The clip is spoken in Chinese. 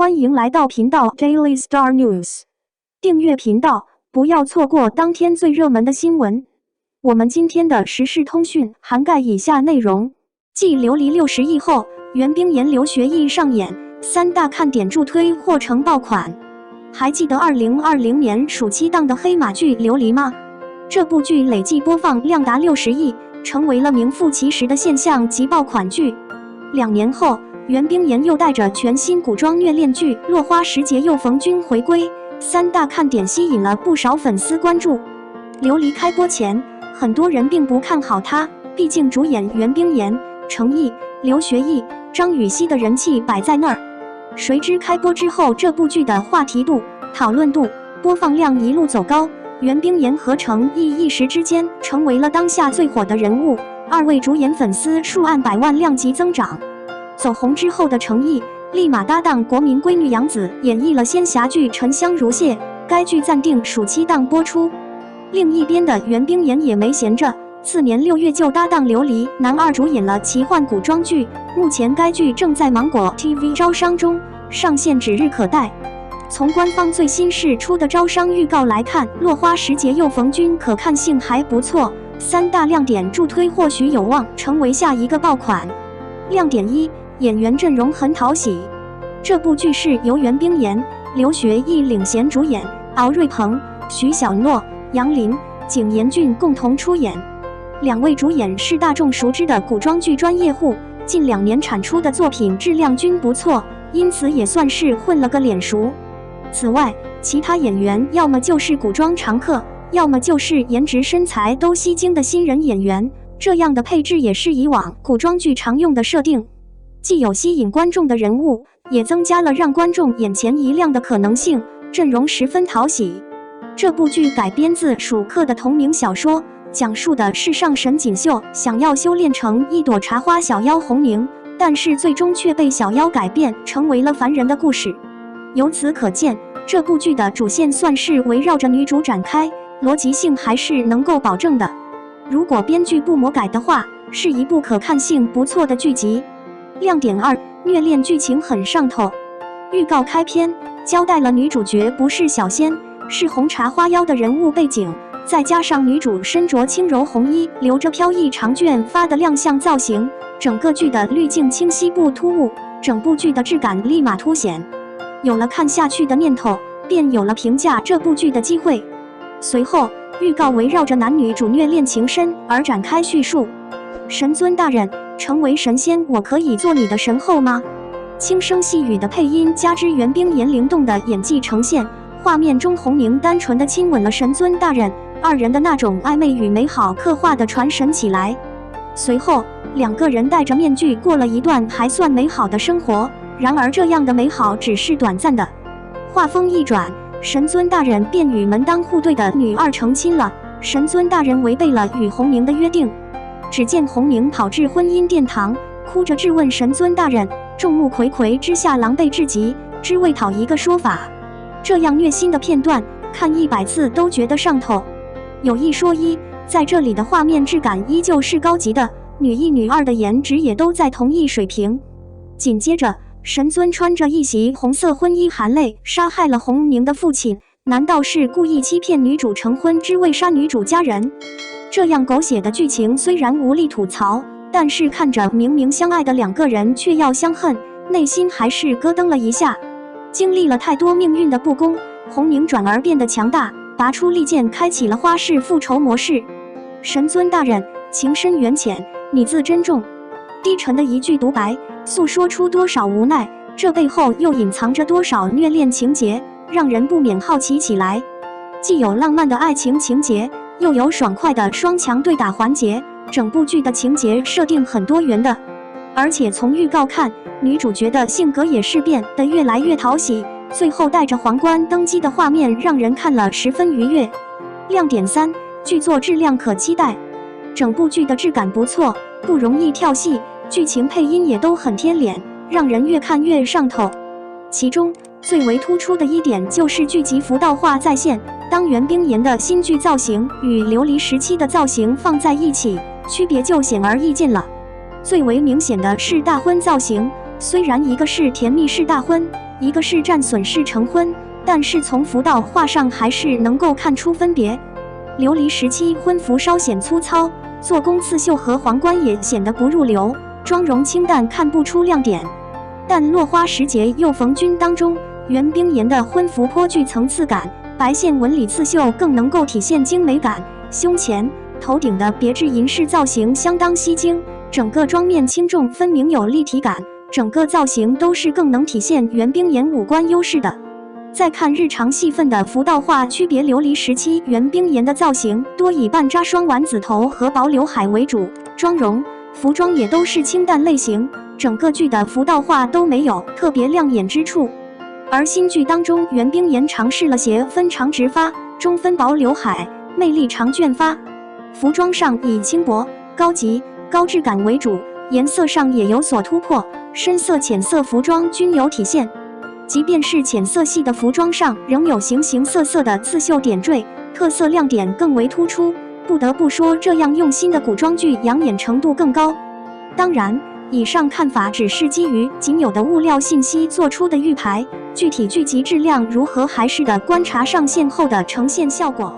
欢迎来到频道 Daily Star News， 订阅频道，不要错过当天最热门的新闻。我们今天的时事通讯涵盖以下内容：继流离60亿后，袁冰妍留学艺上演，3大看点助推或成爆款。还记得2020年暑期档的黑马剧《流离》吗？这部剧累计播放量达60亿，成为了名副其实的现象级爆款剧。2年后，袁冰妍又带着全新古装虐恋剧《落花时节又逢君》回归，3大看点吸引了不少粉丝关注。流离开播前，很多人并不看好它，毕竟主演袁冰妍、程毅、刘学义、张雨绮的人气摆在那儿。谁知开播之后，这部剧的话题度、讨论度、播放量一路走高，袁冰妍和程毅一时之间成为了当下最火的人物，2位主演粉丝数按百万量级增长。走红之后的程毅立马搭档国民闺女杨紫演绎了仙侠剧《沉香如屑》，该剧暂定暑期档播出。另一边的袁冰妍也没闲着，次年6月就搭档刘黎男二主演了奇幻古装剧，目前该剧正在芒果 TV 招商中，上线指日可待。从官方最新释出的招商预告来看，《落花时节又逢君》可看性还不错，3大亮点助推或许有望成为下一个爆款。亮点1，演员阵容很讨喜。这部剧是由袁冰妍、刘学义领衔主演，敖瑞鹏、徐小诺、杨林、景妍俊共同出演。2位主演是大众熟知的古装剧专业户，近2年产出的作品质量均不错，因此也算是混了个脸熟。此外，其他演员要么就是古装常客，要么就是颜值身材都吸睛的新人演员，这样的配置也是以往古装剧常用的设定。既有吸引观众的人物，也增加了让观众眼前一亮的可能性，阵容十分讨喜。这部剧改编自蜀客的同名小说，讲述的是上神锦绣想要修炼成一朵茶花小妖红凝，但是最终却被小妖改变成为了凡人的故事。由此可见，这部剧的主线算是围绕着女主展开，逻辑性还是能够保证的。如果编剧不魔改的话，是一部可看性不错的剧集。亮点2，虐恋剧情很上头。预告开篇交代了女主角不是小仙，是红茶花妖的人物背景，再加上女主身着轻柔红衣，留着飘逸长卷发的亮相造型，整个剧的滤镜清晰不突兀，整部剧的质感立马凸显。有了看下去的念头，便有了评价这部剧的机会。随后，预告围绕着男女主虐恋情深而展开叙述。神尊大人，成为神仙，我可以做你的神后吗？轻声细语的配音加之袁冰妍灵动的演技呈现，画面中红凝单纯的亲吻了神尊大人，2人的那种暧昧与美好刻画的传神起来。随后，2个人戴着面具过了一段还算美好的生活，然而这样的美好只是短暂的。话锋一转，神尊大人便与门当户对的女二成亲了。神尊大人违背了与红凝的约定。只见红凝跑至婚姻殿堂，哭着质问神尊大人，众目睽睽之下狼狈至极，只为讨一个说法。这样虐心的片段，看100次都觉得上头。有一说一，在这里的画面质感依旧是高级的，女一女二的颜值也都在同一水平。紧接着，神尊穿着一袭红色婚衣含泪杀害了红凝的父亲，难道是故意欺骗女主成婚，只为杀女主家人？这样狗血的剧情虽然无力吐槽，但是看着明明相爱的2个人却要相恨，内心还是咯噔了一下。经历了太多命运的不公，红凝转而变得强大，拔出利剑开启了花式复仇模式。神尊大人，情深缘浅，你自珍重。低沉的一句独白，诉说出多少无奈，这背后又隐藏着多少虐恋情节，让人不免好奇起来。既有浪漫的爱情情节，又有爽快的双强对打环节，整部剧的情节设定很多元的。而且从预告看，女主角的性格也是变得越来越讨喜，最后带着皇冠登基的画面让人看了十分愉悦。亮点3，剧作质量可期待。整部剧的质感不错，不容易跳戏，剧情配音也都很贴脸，让人越看越上头。其中最为突出的一点就是剧集服道化再现，当袁冰妍的新剧造型与流离时期的造型放在一起，区别就显而易见了。最为明显的是大婚造型，虽然一个是甜蜜式大婚，一个是战损式成婚，但是从服道画上还是能够看出分别。琉璃时期婚服稍显粗糙，做工刺绣和皇冠也显得不入流，妆容清淡，看不出亮点。但落花时节又逢君当中，袁冰妍的婚服颇具层次感，白线纹理刺绣更能够体现精美感，胸前、头顶的别致银饰造型相当吸睛，整个妆面轻重分明有立体感，整个造型都是更能体现袁冰妍五官优势的。再看日常戏份的服道画，区别琉璃时期袁冰妍的造型多以半扎双丸子头和薄刘海为主，妆容、服装也都是清淡类型，整个剧的服道画都没有特别亮眼之处。而新剧当中，袁冰妍尝试了斜分长直发、中分薄刘海、魅力长卷发，服装上以轻薄、高级、高质感为主，颜色上也有所突破，深色浅色服装均有体现。即便是浅色系的服装上，仍有形形色色的刺绣点缀，特色亮点更为突出。不得不说，这样用心的古装剧养眼程度更高。当然，以上看法只是基于仅有的物料信息做出的预排，具体剧集质量如何还是得观察上线后的呈现效果。